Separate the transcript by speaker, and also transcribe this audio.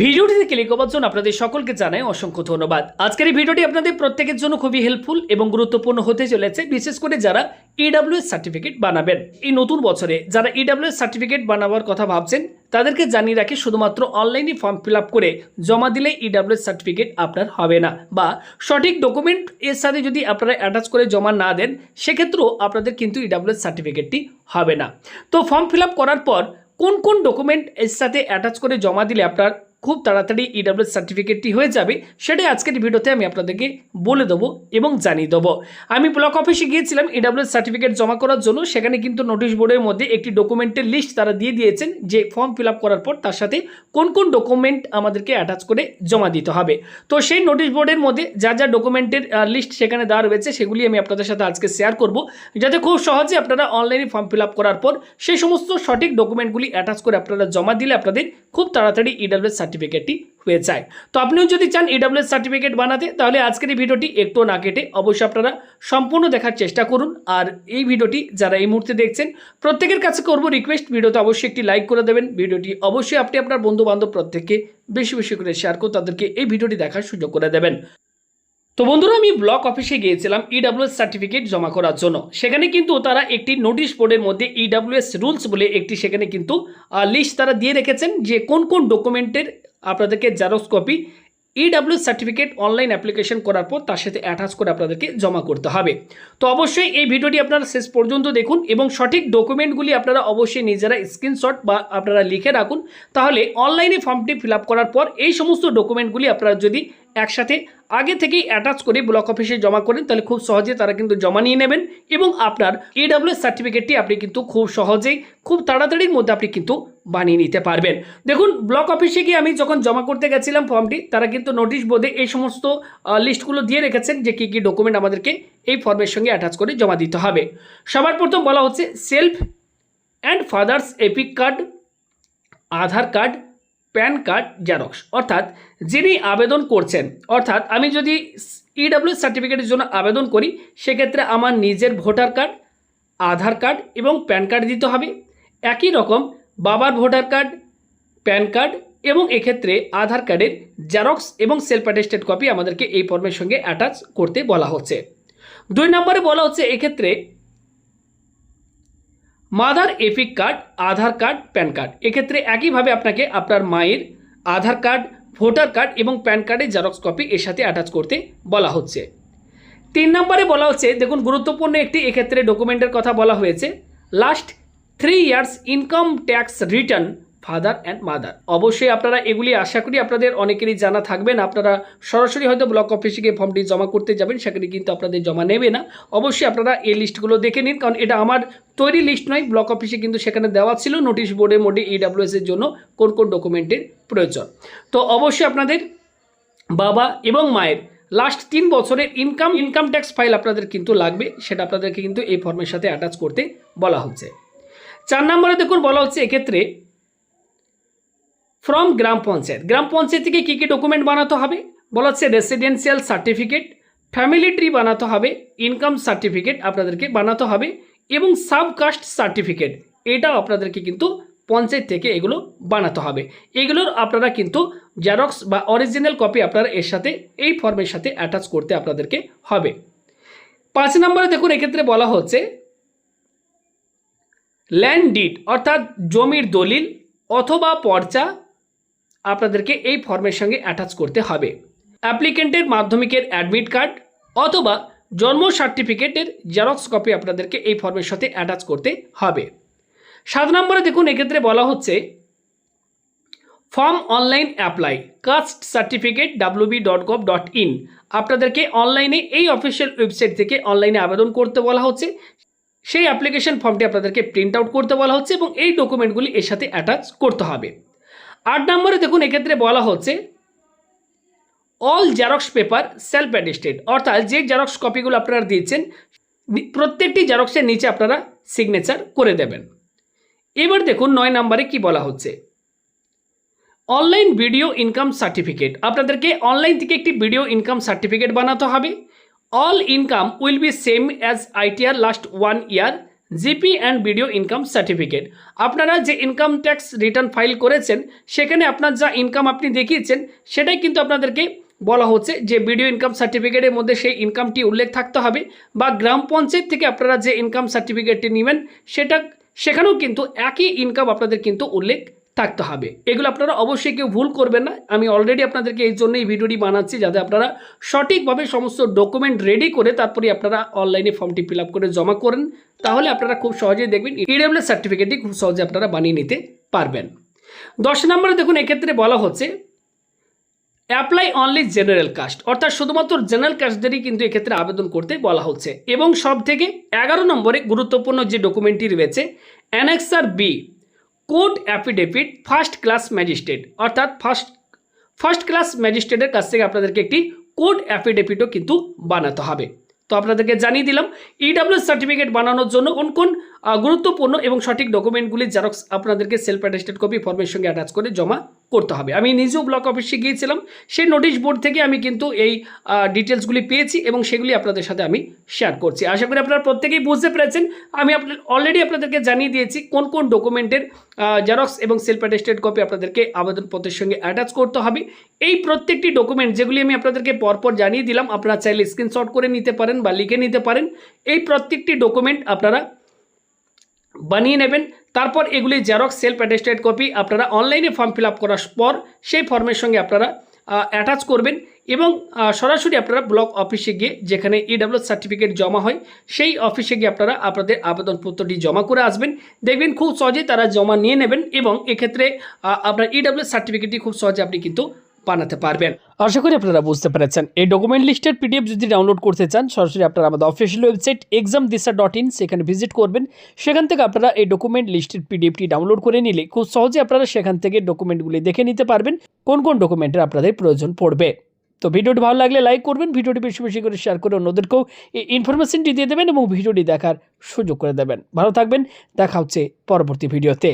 Speaker 1: ভিডিওটিতে ক্লিক করার জন্য আপনাদের সকলকে জানাই অসংখ্য ধন্যবাদ। আজকের এই ভিডিওটি আপনাদের প্রত্যেকের জন্য খুবই হেল্পফুল এবং গুরুত্বপূর্ণ হতে চলেছে, বিশেষ করে যারা ইডব্লিউএস সার্টিফিকেট বানাবেন। এই নতুন বছরে যারা ইডব্লিউএস সার্টিফিকেট বানাবার কথা ভাবছেন তাদেরকে জানিয়ে রাখি, শুধুমাত্র অনলাইনে ফর্ম ফিল আপ করে জমা দিলে ইডব্লিউএস সার্টিফিকেট আপনার হবে না, বা সঠিক ডকুমেন্ট এর সাথে যদি আপনারা অ্যাটাচ করে জমা না দেন সেক্ষেত্রেও আপনাদের কিন্তু ইডব্লিউএস সার্টিফিকেটটি হবে না। তো ফর্ম ফিল আপ করার পর কোন কোন ডকুমেন্ট এর সাথে অ্যাটাচ করে জমা দিলে আপনার খুব তাড়াতাড়ি ইডব্লিউএস সার্টিফিকেটটি হয়ে যাবে, সেটাই আজকের ভিডিওতে আমি আপনাদেরকে বলে দেবো এবং জানিয়ে দেবো। আমি ব্লক অফিসে গিয়েছিলাম ইডব্লিউএস সার্টিফিকেট জমা করার জন্য। সেখানে কিন্তু নোটিশ বোর্ডের মধ্যে একটি ডকুমেন্টের লিস্ট তারা দিয়ে দিয়েছেন, যে ফর্ম ফিল আপ করার পর তার সাথে কোন কোন ডকুমেন্ট আমাদেরকে অ্যাটাচ করে জমা দিতে হবে। তো সেই নোটিশ বোর্ডের মধ্যে যা যা ডকুমেন্টের লিস্ট সেখানে দেওয়া রয়েছে সেগুলি আমি আপনাদের সাথে আজকে শেয়ার করব, যাতে খুব সহজে আপনারা অনলাইনে ফর্ম ফিল আপ করার পর সেই সমস্ত সঠিক ডকুমেন্টগুলি অ্যাটাচ করে আপনারা জমা দিলে আপনাদের খুব তাড়াতাড়ি ইডব্লিউএস সার্টিফিকেটটি হয়ে যায়। তো আপনিও যদি চান ইডব্লিউএস সার্টিফিকেট বানাতে, তাহলে আজকের এই ভিডিওটি একটু না কেটে অবশ্যই আপনারা সম্পূর্ণ দেখার চেষ্টা করুন। আর এই ভিডিওটি যারা এই মুহূর্তে দেখছেন প্রত্যেকের কাছে করব রিকোয়েস্ট, ভিডিওতে অবশ্যই একটি লাইক করে দেবেন। ভিডিওটি অবশ্যই আপনি আপনার বন্ধু বান্ধব প্রত্যেককে বেশি বেশি করে শেয়ার করে তাদেরকে এই ভিডিওটি দেখার সুযোগ করে দেবেন। তো বন্ধুরা, আমি ব্লক অফিসে গিয়েছিলাম ইডব্লিউএস সার্টিফিকেট জমা করার জন্য। সেখানে কিন্তু তারা একটি নোটিশ বোর্ডের মধ্যে ইডব্লিউএস রুলস বলে একটি সেখানে কিন্তু লিস্ট তারা দিয়ে রেখেছেন, যে কোন কোন ডকুমেন্টের আপনাদেরকে xerox copy EWS certificate online application করার পর তার সাথে অ্যাটাচ করে আপনাদেরকে জমা করতে হবে। তো অবশ্যই এই ভিডিওটি আপনারা শেষ পর্যন্ত দেখুন এবং সঠিক ডকুমেন্টগুলি আপনারা অবশ্যই নিজেরা স্ক্রিনশট বা আপনারা লিখে রাখুন। তাহলে অনলাইনে ফর্মটি ফিল আপ করার পর এই সমস্ত ডকুমেন্টগুলি আপনারা যদি একসাথে আগে থেকেই অ্যাটাচ করে ব্লক অফিসে জমা করেন, তাহলে খুব সহজে তারা কিন্তু জমা নিয়ে নেবেন এবং আপনার ইডব্লিউএস সার্টিফিকেটটি আপনি কিন্তু খুব সহজেই খুব তাড়াতাড়ির মধ্যে আপনি কিন্তু বানিয়ে নিতে পারবেন। দেখুন, ব্লক অফিসে গিয়ে আমি যখন জমা করতে গেছিলাম ফর্মটি, তারা কিন্তু নোটিশ বোর্ডে এই সমস্ত লিস্টগুলো দিয়ে রেখেছেন যে কী কী ডকুমেন্ট আমাদেরকে এই ফর্মের সঙ্গে অ্যাটাচ করে জমা দিতে হবে। সবার প্রথম বলা হচ্ছে self and father's epic card, Aadhaar card, pan card xerox. অর্থাৎ যিনি আবেদন করছেন, অর্থাৎ আমি যদি ইডব্লিউএস সার্টিফিকেটের জন্য আবেদন করি সেক্ষেত্রে আমার নিজের ভোটার কার্ড, আধার কার্ড এবং প্যান কার্ড দিতে হবে। একই রকম বাবার ভোটার কার্ড, প্যান কার্ড এবং এক্ষেত্রে আধার কার্ডের জেরক্স এবং সেলফ অ্যাটেস্টেড কপি আমাদেরকে এই ফর্মের সঙ্গে অ্যাটাচ করতে বলা হচ্ছে। 2 নম্বরে বলা হচ্ছে এক্ষেত্রে মাদার এপিক কার্ড, আধার কার্ড, প্যান কার্ড। এক্ষেত্রে একইভাবে আপনাকে আপনার মায়ের আধার কার্ড, ভোটার কার্ড এবং প্যান কার্ডের জেরক্স কপি এর সাথে অ্যাটাচ করতে বলা হচ্ছে। 3 নম্বরে বলা হচ্ছে, দেখুন গুরুত্বপূর্ণ একটি এক্ষেত্রে ডকুমেন্টের কথা বলা হয়েছে, last 3 years income tax return father and mother. অবশ্যই আপনারা এগুলি আশা করি আপনাদের অনেকেরই জানা থাকবেন। আপনারা সরাসরি হয়তো ব্লক অফিসে গিয়ে ফর্মটি জমা করতে যাবেন, সেখানে কিন্তু আপনাদের জমা নেবে না। অবশ্যই আপনারা এই লিস্টগুলো দেখে নিন, কারণ এটা আমার তৈরি লিস্ট নয়। ব্লক অফিসে কিন্তু সেখানে দেওয়া ছিল নোটিশ বোর্ডের মধ্যে ইডব্লিউএস এর জন্য কোন কোন ডকুমেন্টের প্রয়োজন। তো অবশ্যই আপনাদের বাবা এবং মায়ের লাস্ট 3 বছরের ইনকাম ট্যাক্স ফাইল আপনাদের কিন্তু লাগবে, সেটা আপনাদেরকে কিন্তু এই ফর্মের সাথে অ্যাটাচ করতে বলা হচ্ছে। 4 নম্বরে দেখুন বলা হচ্ছে এক্ষেত্রে ফ্রম গ্রাম পঞ্চায়েত থেকে কী কী ডকুমেন্ট বানাতে হবে বলা হচ্ছে, রেসিডেন্সিয়াল সার্টিফিকেট, ফ্যামিলি ট্রি বানাতে হবে, ইনকাম সার্টিফিকেট আপনাদেরকে বানাতে হবে এবং সাবকাস্ট সার্টিফিকেট, এটাও আপনাদেরকে কিন্তু পঞ্চায়েত থেকে এগুলো বানাতে হবে। এগুলোর আপনারা কিন্তু জেরক্স বা অরিজিনাল কপি আপনারা এর সাথে এই ফর্মের সাথে অ্যাটাচ করতে আপনাদেরকে হবে। 5 নম্বরে দেখুন এক্ষেত্রে বলা হচ্ছে ল্যান্ড ডিড, অর্থাৎ জমির দলিল অথবা পর্চা আপনাদেরকে এই ফর্মের সঙ্গে অ্যাটাচ করতে হবে। অ্যাপ্লিকেন্টের মাধ্যমিকের অ্যাডমিট কার্ড অথবা জন্ম সার্টিফিকেটের জেরক্স কপি আপনাদেরকে এই ফর্মের সাথে অ্যাটাচ করতে হবে। 7 নম্বরে দেখুন এক্ষেত্রে বলা হচ্ছে form online apply caste certificate wb.gov.in, আপনাদেরকে অনলাইনে এই অফিসিয়াল ওয়েবসাইট থেকে অনলাইনে আবেদন করতে বলা হচ্ছে। সেই অ্যাপ্লিকেশন ফর্মটি আপনাদেরকে প্রিন্ট আউট করতে বলা হচ্ছে এবং এই ডকুমেন্টগুলি এর সাথে অ্যাটাচ করতে হবে। 8 নম্বরে দেখুন এক্ষেত্রে বলা হচ্ছে all xerox paper self attested, অর্থাৎ যে জেরক্স কপিগুলো আপনারা দিয়েছেন প্রত্যেকটি জেরক্সের নিচে আপনারা সিগনেচার করে দেবেন। এবার দেখুন 9 নম্বরে কি বলা হচ্ছে, অনলাইন ভিডিও ইনকাম সার্টিফিকেট, আপনাদেরকে অনলাইন থেকে একটি ভিডিও ইনকাম সার্টিফিকেট বানাতে হবে। All income will be same as ITR last 1 year GP and video income certificate. আপনারা যে ইনকাম ট্যাক্স রিটার্ন ফাইল করেছেন সেখানে আপনার যা ইনকাম আপনি দেখিয়েছেন সেটাই কিন্তু আপনাদেরকে বলা হচ্ছে যে ভিডিও ইনকাম সার্টিফিকেটের মধ্যে সেই ইনকামটি উল্লেখ থাকতে হবে, বা গ্রাম পঞ্চায়েত থেকে আপনারা যে ইনকাম সার্টিফিকেটটি নেবেন সেখানেও কিন্তু একই ইনকাম আপনাদের কিন্তু উল্লেখ থাকতে হবে। এগুলো আপনারা অবশ্যই কেউ ভুল করবেন না। আমি অলরেডি আপনাদেরকে এই জন্য এই ভিডিওটি বানাচ্ছি যাতে আপনারা সঠিকভাবে সমস্ত ডকুমেন্ট রেডি করে তারপরে আপনারা অনলাইনে ফর্মটি ফিল আপ করে জমা করেন, তাহলে আপনারা খুব সহজেই দেখবেন ইডাব্লিউএস সার্টিফিকেটটি খুব সহজে আপনারা বানিয়ে নিতে পারবেন। 10 নম্বরে দেখুন, এক্ষেত্রে বলা হচ্ছে অ্যাপ্লাই অনলি জেনারেল কাস্ট, অর্থাৎ শুধুমাত্র জেনারেল কাস্টদেরই কিন্তু এক্ষেত্রে আবেদন করতে বলা হচ্ছে। এবং সব থেকে 11 নম্বরে গুরুত্বপূর্ণ যে ডকুমেন্টটি রয়েছে annexure B court affidavit first class magistrate, অর্থাৎ ফার্স্ট ক্লাস ম্যাজিস্ট্রেটের কাছ থেকে আপনাদেরকে একটি কোর্ট অ্যাফিডেভিটও কিন্তু বানাতে হবে। তো আপনাদেরকে জানিয়ে দিলাম ইডাব্লিউএস সার্টিফিকেট বানানোর জন্য কোন কোন গুরুত্বপূর্ণ এবং সঠিক ডকুমেন্টগুলি জেরক্স আপনাদেরকে সেলফ অ্যাটেস্টেড কপি ফর্মের সঙ্গে অ্যাটাচ করে জমা করতে হবে। আমি নিজেও ব্লক অফিসে গিয়েছিলাম, সেই নোটিশ বোর্ড থেকে আমি কিন্তু এই ডিটেলসগুলি পেয়েছি এবং সেগুলি আপনাদের সাথে আমি শেয়ার করছি। আশা করি আপনারা প্রত্যেকেই বুঝতে পেরেছেন। আমি অলরেডি আপনাদেরকে জানিয়ে দিয়েছি কোন কোন ডকুমেন্টের জেরক্স এবং সেলফ অ্যাটেস্টেড কপি আপনাদেরকে আবেদনপত্রের সঙ্গে অ্যাটাচ করতে হবে। এই প্রত্যেকটি ডকুমেন্ট যেগুলি আমি আপনাদেরকে পরপর জানিয়ে দিলাম, আপনারা চাইলে স্ক্রিনশট করে নিতে পারেন বা লিখে নিতে পারেন। এই প্রত্যেকটি ডকুমেন্ট আপনারা বানিয়ে নেবেন, তারপর এগুলি জেরক্স সেলফ অ্যাটেস্টেড কপি আপনারা অনলাইনে ফর্ম ফিল আপ করার পর সেই ফর্মের সঙ্গে আপনারা অ্যাটাচ করবেন এবং সরাসরি আপনারা ব্লক অফিসে গিয়ে যেখানে ইডাব্লিউএস সার্টিফিকেট জমা হয় সেই অফিসে গিয়ে আপনারা আপনাদের আবেদনপত্রটি জমা করে আসবেন। দেখবেন খুব সহজেই তারা জমা নিয়ে নেবেন এবং এক্ষেত্রে আপনার ইডাব্লিউএস সার্টিফিকেটটি খুব সহজে আপনি কিন্তু বানাতে পারবেন। আশা করি আপনারা বুঝতে পেরেছেন। এই ডকুমেন্ট লিস্টের পিডিএফ যদি ডাউনলোড করতে চান সরাসরি আপনারা আমাদের অফিসিয়াল ওয়েবসাইট examdisa.in সেখানে ভিজিট করবেন। সেখান থেকে আপনারা এই ডকুমেন্ট লিস্টের পিডিএফটি ডাউনলোড করে নিলে খুব সহজে আপনারা সেখান থেকে ডকুমেন্টগুলি দেখে নিতে পারবেন কোন কোন ডকুমেন্টের আপনাদের প্রয়োজন পড়বে। তো ভিডিওটি ভালো লাগলে লাইক করবেন, ভিডিওটি বেশি বেশি করে শেয়ার করে অন্যদেরকেও এই ইনফরমেশনটি দিয়ে দেবেন এবং ভিডিওটি দেখার সুযোগ করে দেবেন। ভালো থাকবেন, দেখা হচ্ছে পরবর্তী ভিডিওতে।